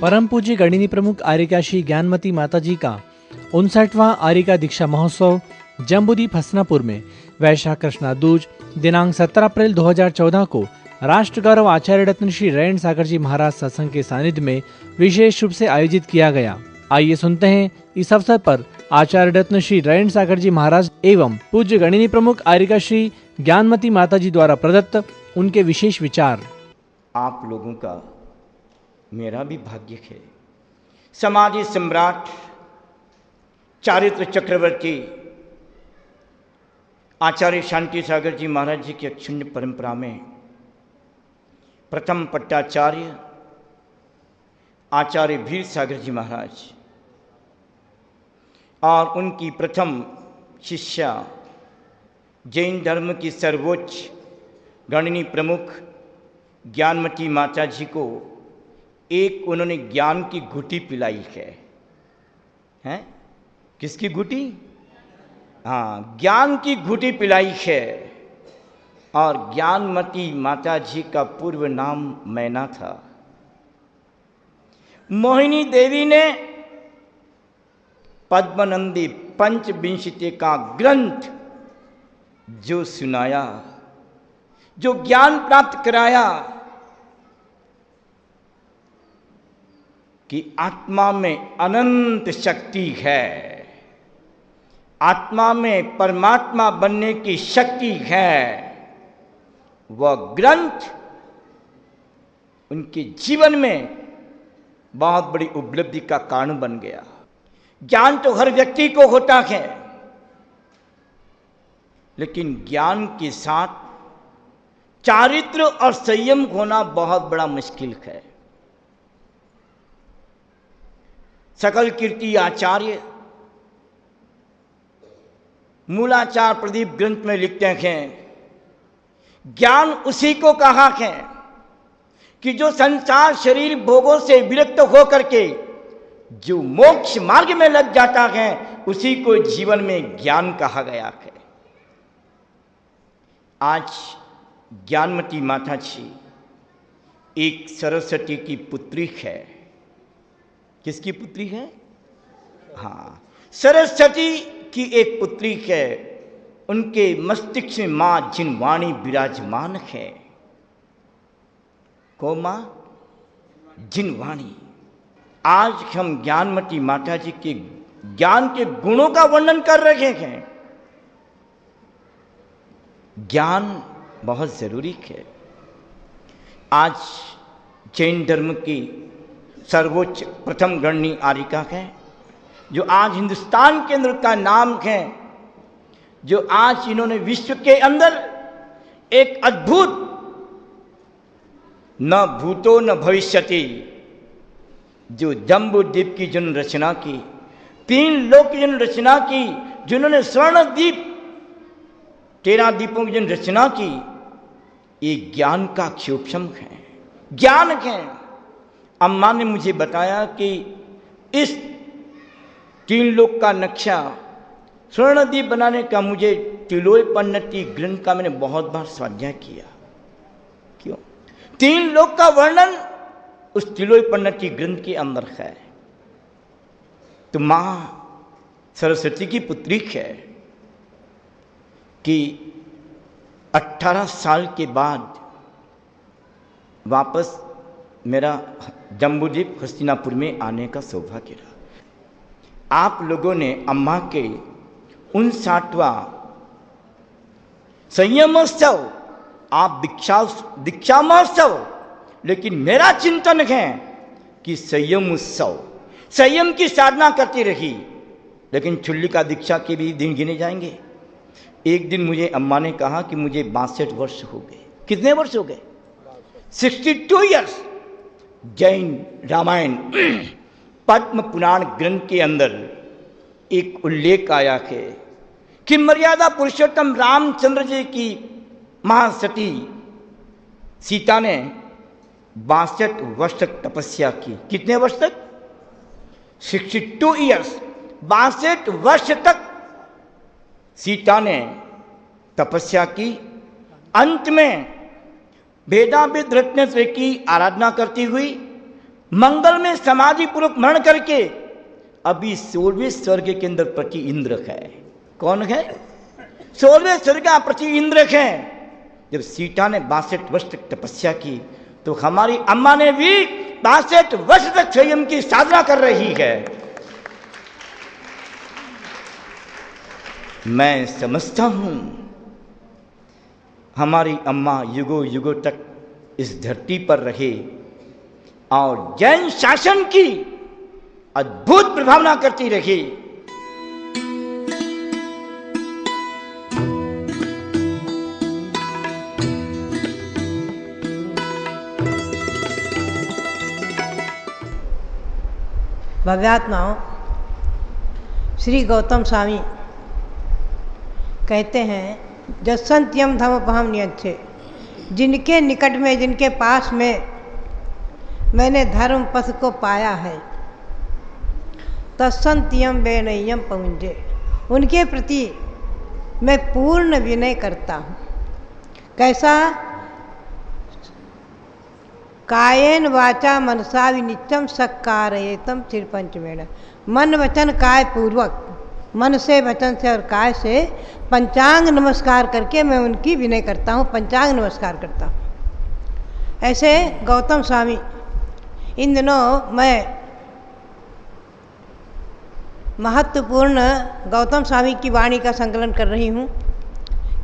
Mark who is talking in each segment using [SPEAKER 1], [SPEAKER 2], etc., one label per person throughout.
[SPEAKER 1] परम पूज्य गणिनी प्रमुख आर्यिका श्री ज्ञानमती माताजी का 59वां आर्यिका दीक्षा महोत्सव जम्बूद्वीप हसनापुर में वैशाख कृष्णा दूज दिनांक 17 अप्रैल 2014 को राष्ट्र गौरव आचार्य रत्न श्री रेण सागर जी महाराज सत्संग के सानिध्य में विशेष रूप से आयोजित किया गया। आइए सुनते हैं इस अवसर पर आचार्य रत्न श्री रेण सागर जी महाराज एवं पूज्य गणिनी प्रमुख आर्यिका श्री ज्ञानमती माताजी द्वारा प्रदत्त उनके विशेष विचार।
[SPEAKER 2] आप लोगों का मेरा भी भाग्य है। समाधि सम्राट चारित्र चक्रवर्ती आचार्य शांति सागर जी महाराज जी की अक्षुण्ण परंपरा में प्रथम पट्टाचार्य आचार्य वीर सागर जी महाराज और उनकी प्रथम शिष्या जैन धर्म की सर्वोच्च गणिनी प्रमुख ज्ञानमती माता जी को एक उन्होंने ज्ञान की घुटी पिलाई है? किसकी घुटी? हाँ, ज्ञान की घुटी पिलाई है। और ज्ञानमती माता जी का पूर्व नाम मैना था। मोहिनी देवी ने पद्मनंदी पंचविंशति का ग्रंथ जो सुनाया, जो ज्ञान प्राप्त कराया कि आत्मा में अनंत शक्ति है, आत्मा में परमात्मा बनने की शक्ति है, वह ग्रंथ उनके जीवन में बहुत बड़ी उपलब्धि का कारण बन गया। ज्ञान तो हर व्यक्ति को होता है, लेकिन ज्ञान के साथ चारित्र और संयम होना बहुत बड़ा मुश्किल है। सकल कीर्ति आचार्य मूलाचार प्रदीप ग्रंथ में लिखते हैं, ज्ञान उसी को कहा है कि जो संसार शरीर भोगों से विरक्त होकर के जो मोक्ष मार्ग में लग जाता है, उसी को जीवन में ज्ञान कहा गया है। आज ज्ञानमती माता जी एक सरस्वती की पुत्री है। किसकी पुत्री है? हाँ, सरस्वती की एक पुत्री है। उनके मस्तिष्क में मां जिनवाणी विराजमान है। को मां? जिनवाणी। आज हम ज्ञानमती माता जी के ज्ञान के गुणों का वर्णन कर रहे हैं। ज्ञान बहुत जरूरी है। आज जैन धर्म की सर्वोच्च प्रथम गणनी आर्यिका है, जो आज हिंदुस्तान के अंदर का नाम है, जो आज इन्होंने विश्व के अंदर एक अद्भुत न भूतो न भविष्यति जो जम्बूद्वीप की जिन्होंने रचना की, 3 लोक की जिन्होंने रचना की, जिन्होंने स्वर्ण द्वीप 13 द्वीपों की जिन्होंने रचना की, ये ज्ञान का क्षोभम है, ज्ञान है। अम्मा ने मुझे बताया कि इस 3 लोक का नक्शा स्वर्णद्वीप बनाने का मुझे तिलोय पन्नति ग्रंथ का मैंने बहुत बार स्वाध्याय किया। क्यों? 3 लोक का वर्णन उस तिलोय पन्नति ग्रंथ के अंदर है। तो मां सरस्वती की पुत्री है कि 18 साल के बाद वापस मेरा जम्बूद्वीप हस्तिनापुर में आने का सौभाग्य रहा। आप लोगों ने अम्मा के 59वां संयमोत्सव, आप दीक्षा महोत्सव, लेकिन मेरा चिंतन है कि संयम उत्सव, संयम की साधना करती रही, लेकिन चुल्ली का दीक्षा के भी दिन गिने जाएंगे। एक दिन मुझे अम्मा ने कहा कि मुझे 62 वर्ष हो गए। कितने वर्ष हो गए? 62 ईयर्स। जैन रामायण पद्म पुराण ग्रंथ के अंदर एक उल्लेख आया है कि मर्यादा पुरुषोत्तम रामचंद्र जी की महासती सीता ने 62 वर्ष तक तपस्या की। कितने वर्ष तक? 62 ईयर्स। 62 वर्ष तक सीता ने तपस्या की। अंत में भेदाभेद रत्नेश्वर की आराधना करती हुई मंगल में समाधि पूर्वक मरण करके अभी 16वें स्वर्ग के अंदर प्रति इंद्र है। कौन है? 16वें स्वर्ग का प्रति इंद्र है। जब सीता ने 62 वर्ष तक तपस्या की तो हमारी अम्मा ने भी 62 वर्ष तक संयम की साधना कर रही है। मैं समझता हूं हमारी अम्मा युगों युगों तक इस धरती पर रहे और जैन शासन की अद्भुत प्रभावना करती रही।
[SPEAKER 3] भव्यात्माओं, श्री गौतम स्वामी कहते हैं जसंत्यम धमपहम नियच्छे, जिनके निकट में, जिनके पास में मैंने धर्म पथ को पाया है, तत्संत्यम बेनय्यम पमुंजे, उनके प्रति मैं पूर्ण विनय करता हूँ। कैसा? कायेन वाचा मनसा विनित्यम सक्कारयेतम चिरपंचमेण, मन वचन काय पूर्वक, मन से, वचन से और काय से पंचांग नमस्कार करके मैं उनकी विनय करता हूँ, पंचांग नमस्कार करता हूँ। ऐसे गौतम स्वामी, इन दिनों मैं महत्वपूर्ण गौतम स्वामी की वाणी का संकलन कर रही हूँ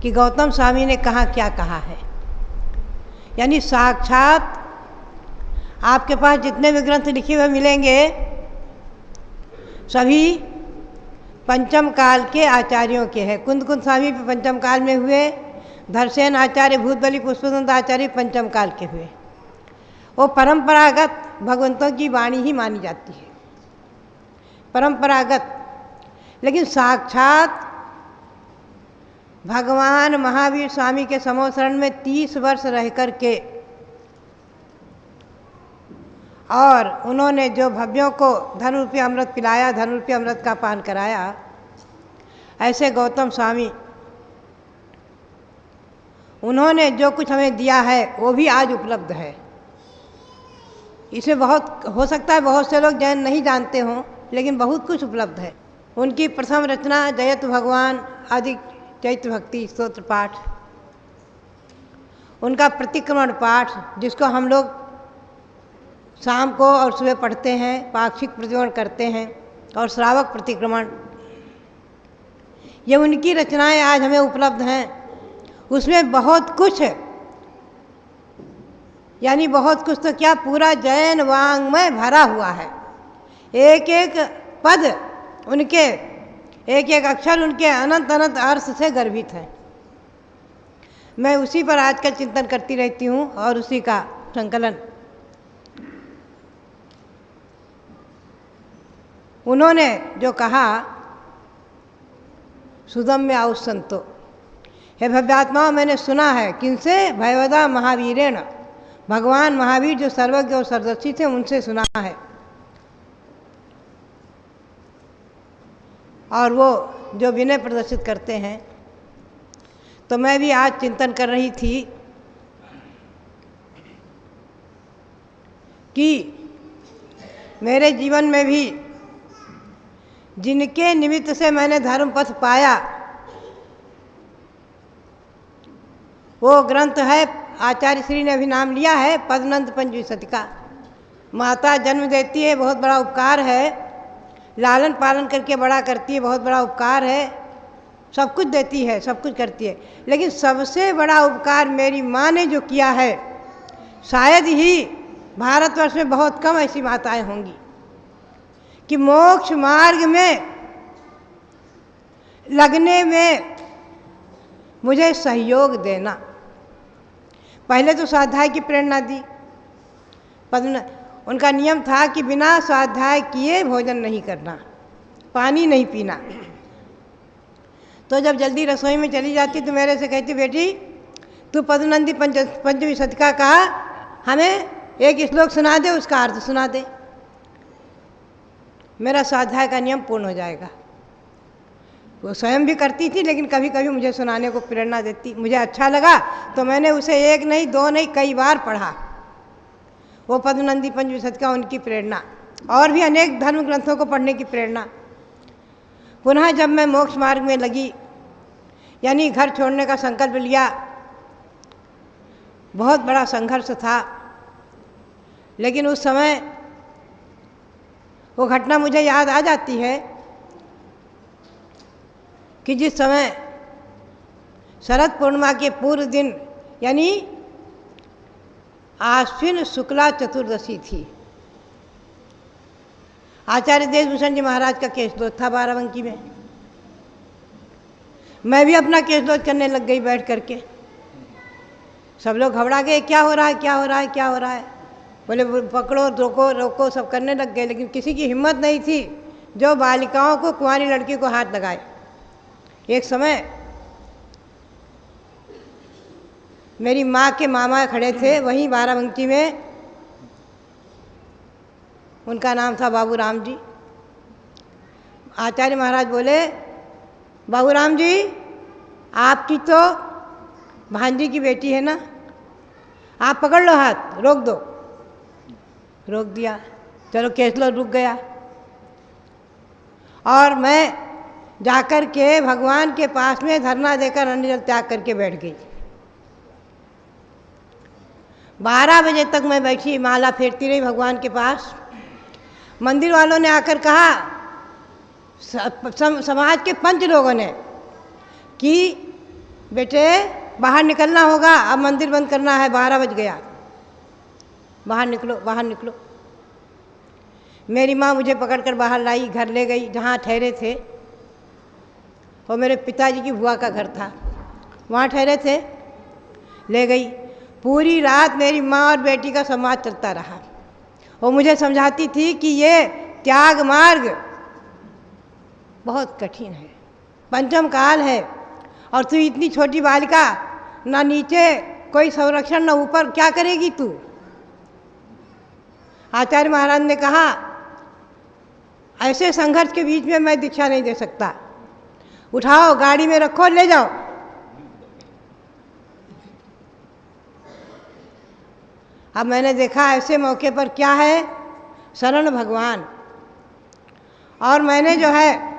[SPEAKER 3] कि गौतम स्वामी ने कहा क्या कहा है। यानी साक्षात आपके पास जितने भी ग्रंथ लिखे हुए मिलेंगे सभी पंचम काल के आचार्यों के हैं। कुंद स्वामी भी पंचम काल में हुए, धरसेन आचार्य, भूतबली पुष्पदंत आचार्य पंचम काल के हुए। वो परंपरागत भगवंतों की वाणी ही मानी जाती है, परंपरागत। लेकिन साक्षात भगवान महावीर स्वामी के समोशरण में 30 वर्ष रह कर के और उन्होंने जो भव्यों को धन रूपी अमृत पिलाया, धन रूपी अमृत का पान कराया, ऐसे गौतम स्वामी उन्होंने जो कुछ हमें दिया है वो भी आज उपलब्ध है। इसे बहुत हो सकता है बहुत से लोग जैन नहीं जानते हों, लेकिन बहुत कुछ उपलब्ध है। उनकी प्रथम रचना जयतु भगवान आदि चैत्र भक्ति स्तोत्र पाठ, उनका प्रतिक्रमण पाठ जिसको हम लोग शाम को और सुबह पढ़ते हैं, पाक्षिक प्रतिक्रमण करते हैं, और श्रावक प्रतिक्रमण, ये उनकी रचनाएं आज हमें उपलब्ध हैं। उसमें बहुत कुछ है, यानी बहुत कुछ तो क्या, पूरा जैन वाङ्मय भरा हुआ है। एक एक पद उनके, एक एक अक्षर उनके अनंत अनंत अर्थ से गर्भित है। मैं उसी पर आजकल चिंतन करती रहती हूँ और उसी का संकलन। उन्होंने जो कहा सुदम्य आउस संतो, हे भव्यात्माओं, मैंने सुना है किनसे? भयवदा महावीरेण, भगवान महावीर जो सर्वज्ञ और सर्वदर्शी थे उनसे सुना है। और वो जो विनय प्रदर्शित करते हैं। तो मैं भी आज चिंतन कर रही थी कि मेरे जीवन में भी जिनके निमित्त से मैंने धर्म पथ पाया वो ग्रंथ है, आचार्य श्री ने अभी नाम लिया है, पद्मनंद पंचविंशति का। माता जन्म देती है, बहुत बड़ा उपकार है, लालन पालन करके बड़ा करती है, बहुत बड़ा उपकार है, सब कुछ देती है, सब कुछ करती है। लेकिन सबसे बड़ा उपकार मेरी माँ ने जो किया है, शायद ही भारतवर्ष में बहुत कम ऐसी माताएं होंगी कि मोक्ष मार्ग में लगने में मुझे सहयोग देना। पहले तो स्वाध्याय की प्रेरणा दी। उनका नियम था कि बिना स्वाध्याय किए भोजन नहीं करना, पानी नहीं पीना। तो जब जल्दी रसोई में चली जाती तो मेरे से कहती, बेटी तू पद्मनंदी पंचविंशति का कहा, हमें एक श्लोक सुना दे, उसका अर्थ सुना दे, मेरा स्वाध्याय का नियम पूर्ण हो जाएगा। वो स्वयं भी करती थी, लेकिन कभी कभी मुझे सुनाने को प्रेरणा देती। मुझे अच्छा लगा तो मैंने उसे एक नहीं, दो नहीं, कई बार पढ़ा। वो पद्मनंदी पंचविंशतिका उनकी प्रेरणा, और भी अनेक धर्म ग्रंथों को पढ़ने की प्रेरणा। पुनः जब मैं मोक्ष मार्ग में लगी, यानी घर छोड़ने का संकल्प लिया, बहुत बड़ा संघर्ष था। लेकिन उस समय वो घटना मुझे याद आ जाती है कि जिस समय शरद पूर्णिमा के पूर्व दिन, यानी आश्विन शुक्ला चतुर्दशी थी, आचार्य देशभूषण जी महाराज का केशलोच था बाराबंकी में। मैं भी अपना केशलोच करने लग गई बैठ करके। सब लोग घबरा गए, क्या हो रहा है, क्या हो रहा है, क्या हो रहा है। बोले पकड़ो, रोको रोको, सब करने लग गए। लेकिन किसी की हिम्मत नहीं थी जो बालिकाओं को, कुंवारी लड़की को हाथ लगाए। एक समय मेरी माँ के मामा खड़े थे वहीं बाराबंकी में, उनका नाम था बाबू राम जी। आचार्य महाराज बोले, बाबू राम जी, आपकी तो भांजी की बेटी है ना, आप पकड़ लो हाथ, रोक दो। रोक दिया, चलो केसलो रुक गया। और मैं जाकर के भगवान के पास में धरना देकर अन्न जल त्याग करके बैठ गई। 12 बजे तक मैं बैठी, माला फेरती रही भगवान के पास। मंदिर वालों ने आकर कहा, समाज के पंच लोगों ने, कि बेटे बाहर निकलना होगा, अब मंदिर बंद करना है, 12 बज गया, बाहर निकलो, बाहर निकलो। मेरी माँ मुझे पकड़कर बाहर लाई, घर ले गई जहाँ ठहरे थे। और मेरे पिताजी की बुआ का घर था, वहाँ ठहरे थे, ले गई। पूरी रात मेरी माँ और बेटी का संवाद चलता रहा। वो मुझे समझाती थी कि ये त्याग मार्ग बहुत कठिन है, पंचम काल है, और तू इतनी छोटी बालिका, ना नीचे कोई संरक्षण ना ऊपर, क्या करेगी तू। आचार्य महाराज ने कहा, ऐसे संघर्ष के बीच में मैं दीक्षा नहीं दे सकता, उठाओ, गाड़ी में रखो, ले जाओ। अब मैंने देखा ऐसे मौके पर क्या है, शरण भगवान। और मैंने जो है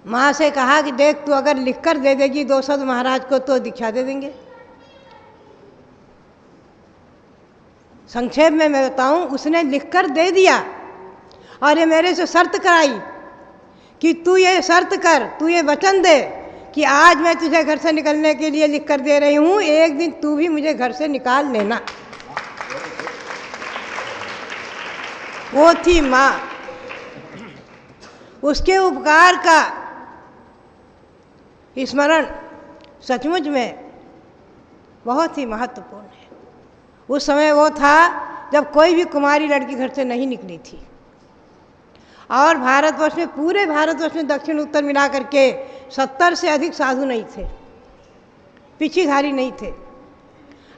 [SPEAKER 3] माँ से कहा कि देख, तू अगर लिखकर दे देगी 200 महाराज को तो दीक्षा दे देंगे। संक्षेप में मैं बताऊं, उसने लिखकर दे दिया और ये मेरे से शर्त कराई कि तू ये शर्त कर, तू ये वचन दे कि आज मैं तुझे घर से निकलने के लिए लिख कर दे रही हूँ, एक दिन तू भी मुझे घर से निकाल लेना। वो थी माँ, उसके उपकार का स्मरण सचमुच में बहुत ही महत्वपूर्ण है। उस समय वो था जब कोई भी कुमारी लड़की घर से नहीं निकली थी, और भारतवर्ष में, पूरे भारतवर्ष में दक्षिण उत्तर मिला करके 70 से अधिक साधु नहीं थे, पीछीधारी नहीं थे।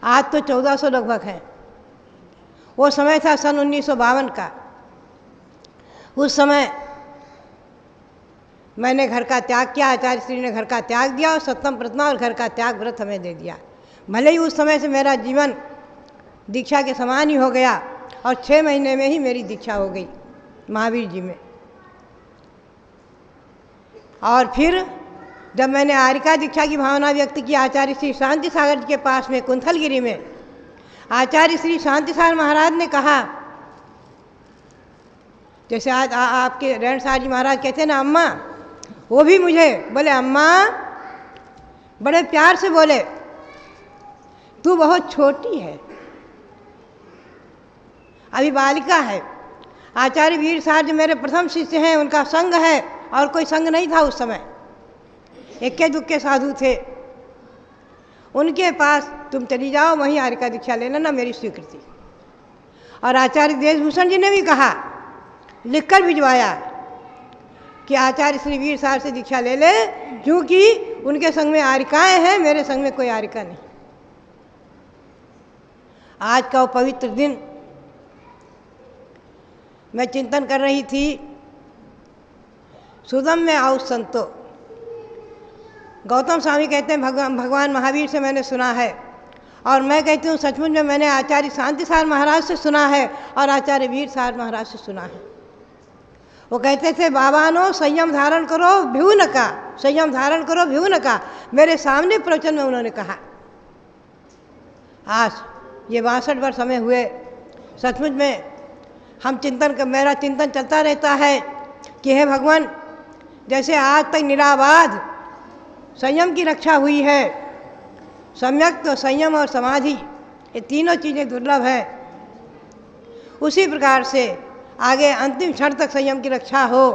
[SPEAKER 3] आज तो 1400 लगभग हैं। वो समय था सन 1952 का। उस समय मैंने घर का त्याग किया, आचार्य श्री ने घर का त्याग दिया और सप्तम प्रतिज्ञा और घर का त्याग व्रत हमें दे दिया। भले ही उस समय से मेरा जीवन दीक्षा के समान ही हो गया, और 6 महीने में ही मेरी दीक्षा हो गई महावीर जी में। और फिर जब मैंने आर्यिका दीक्षा की भावना व्यक्त की आचार्य श्री शांति सागर जी के पास में कुंथलगिरी में, आचार्य श्री शांति सागर महाराज ने कहा, जैसे आज आपके रेण साहब जी महाराज कहते हैं ना अम्मा, वो भी मुझे बोले अम्मा, बड़े प्यार से बोले, तू बहुत छोटी है, अभी बालिका है। आचार्य वीर साहब जो मेरे प्रथम शिष्य हैं, उनका संग है, और कोई संग नहीं था उस समय, इक्के दुक्के साधु थे। उनके पास तुम चली जाओ, वहीं आर्यिका दीक्षा लेना ना, मेरी स्वीकृति। और आचार्य देशभूषण जी ने भी कहा, लिखकर भिजवाया कि आचार्य श्री वीर साहब से दीक्षा ले ले, क्योंकि उनके संग में आर्यिकाएं हैं, मेरे संग में कोई आर्यिका नहीं। आज का वो पवित्र दिन मैं चिंतन कर रही थी, सुदम में आओ संतो। गौतम स्वामी कहते हैं भगवान महावीर से मैंने सुना है, और मैं कहती हूँ सचमुच में मैंने आचार्य शांति सार महाराज से सुना है और आचार्य वीर सार महाराज से सुना है। वो कहते थे बाबानो संयम धारण करो भ्यू न का, संयम धारण करो भ्यू न का, मेरे सामने प्रवचन में उन्होंने कहा। आज ये 62 वर्ष हमें हुए, सचमुच में हम मेरा चिंतन चलता रहता है कि हे भगवान, जैसे आज तक निराबाध संयम की रक्षा हुई है, सम्यक तो संयम और समाधि ये तीनों चीज़ें दुर्लभ है, उसी प्रकार से आगे अंतिम क्षण तक संयम की रक्षा हो।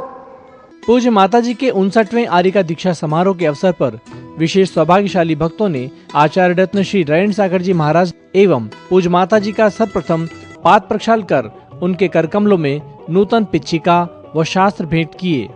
[SPEAKER 1] पूज्य माताजी के 59वें आर्यिका दीक्षा समारोह के अवसर पर विशेष सौभाग्यशाली भक्तों ने आचार्य रत्न श्री रैन सागर जी महाराज एवं पूज्य माताजी का सर्वप्रथम पाद प्रक्षाल कर उनके करकमलों में नूतन पिच्छिका व शास्त्र भेंट किए।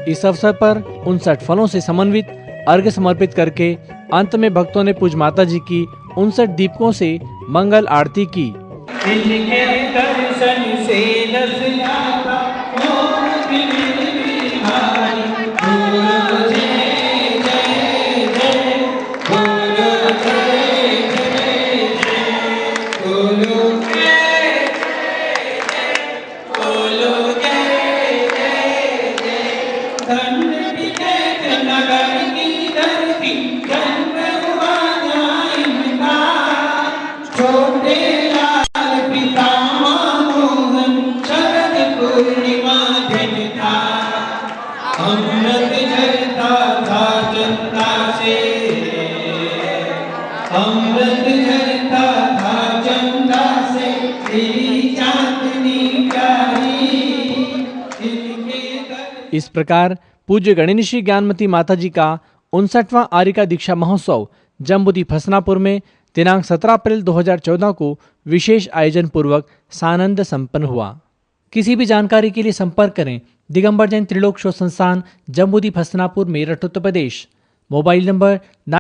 [SPEAKER 1] इस अवसर पर 59 फलों से समन्वित अर्घ्य समर्पित करके अंत में भक्तों ने पूज्य माताजी की 59 दीपकों से मंगल आरती की। इस प्रकार पूज्य गणेश ज्ञानमती माताजी का 59वां आर्यिका दीक्षा महोत्सव जम्बूदी फसनापुर में दिनांक 17 अप्रैल 2014 को विशेष आयोजन पूर्वक सानंद संपन्न हुआ। किसी भी जानकारी के लिए संपर्क करें दिगंबर जैन त्रिलोक शोध संस्थान, जम्बूदी फसनापुर, मेरठ, उत्तर प्रदेश। Mobile number